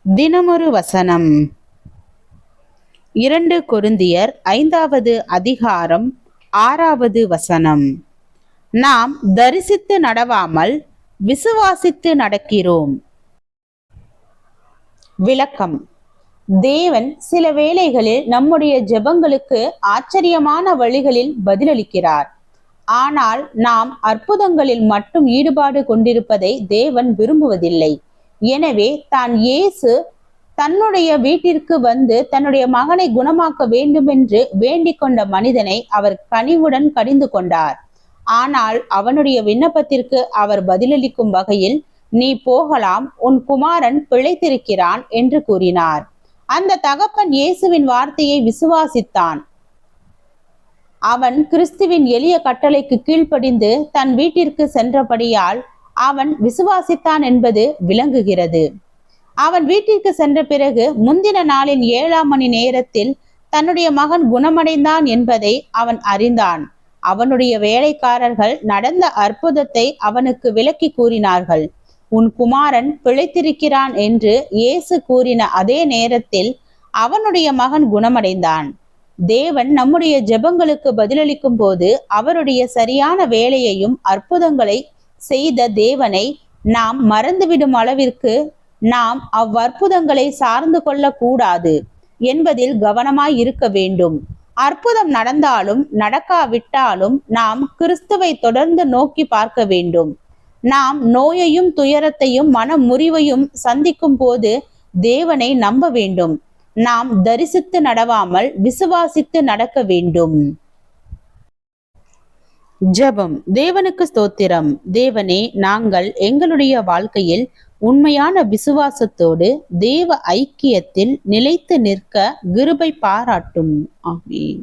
தினமொரு வசனம். 2 கொரிந்தியர் 5வது அதிகாரம் 6வது வசனம். நாம் தரிசித்து நடவாமல் விசுவாசித்து நடக்கிறோம். விளக்கம். தேவன் சில வேளைகளில் நம்முடைய ஜெபங்களுக்கு ஆச்சரியமான வழிகளில் பதிலளிக்கிறார். ஆனால் நாம் அற்புதங்களில் மட்டும் ஈடுபாடு கொண்டிருப்பதை தேவன் விரும்புவதில்லை. எனவே இயேசு தன்னுடைய வீட்டிற்கு வந்து தன்னுடைய மகனை குணமாக்க வேண்டும் என்று வேண்டிக் கொண்ட மனிதனை அவர் கனிவுடன் கடிந்து கொண்டார். ஆனால் அவனுடைய விண்ணப்பத்திற்கு அவர் பதிலளிக்கும் வகையில், நீ போகலாம், உன் குமாரன் பிழைத்திருக்கிறான் என்று கூறினார். அந்த தகப்பன் இயேசுவின் வார்த்தையை விசுவாசித்தான். அவன் கிறிஸ்துவின் எளிய கட்டளைக்கு கீழ்ப்படிந்து தன் வீட்டிற்கு சென்றபடியால் அவன் விசுவாசித்தான் என்பது விளங்குகிறது. அவன் வீட்டிற்கு சென்ற பிறகு முந்தின நாளின் 7ஆம் மணி நேரத்தில் தன்னுடைய மகன் குணமடைந்தான் என்பதை அவன் அறிந்தான். அவனுடைய வேலைக்காரர்கள் நடந்த அற்புதத்தை அவனுக்கு விளக்கி கூறினார்கள். உன் குமாரன் பிழைத்திருக்கிறான் என்று இயேசு கூறின அதே நேரத்தில் அவனுடைய மகன் குணமடைந்தான். தேவன் நம்முடைய ஜெபங்களுக்கு பதிலளிக்கும் போது அவருடைய சரியான வேலையையும் அற்புதங்களை செய்த தேவனை நாம் மறந்துவிடும் அளவிற்கு நாம் அவ்வற்புதங்களை சார்ந்து கொள்ள கூடாது என்பதில் கவனமாய் இருக்க வேண்டும். அற்புதம் நடந்தாலும் நடக்காவிட்டாலும் நாம் கிறிஸ்துவை தொடர்ந்து நோக்கி பார்க்க வேண்டும். நாம் நோயையும் துயரத்தையும் மன முறிவையும் சந்திக்கும் போது தேவனை நம்ப வேண்டும். நாம் தரிசித்து நடவாமல் விசுவாசித்து நடக்க வேண்டும். ஜெபம். தேவனுக்கு ஸ்தோத்திரம். தேவனே, நாங்கள் எங்களுடைய வாழ்க்கையில் உண்மையான விசுவாசத்தோடு தேவ ஐக்கியத்தில் நிலைத்து நிற்க கிருபை பாராட்டும். ஆமென்.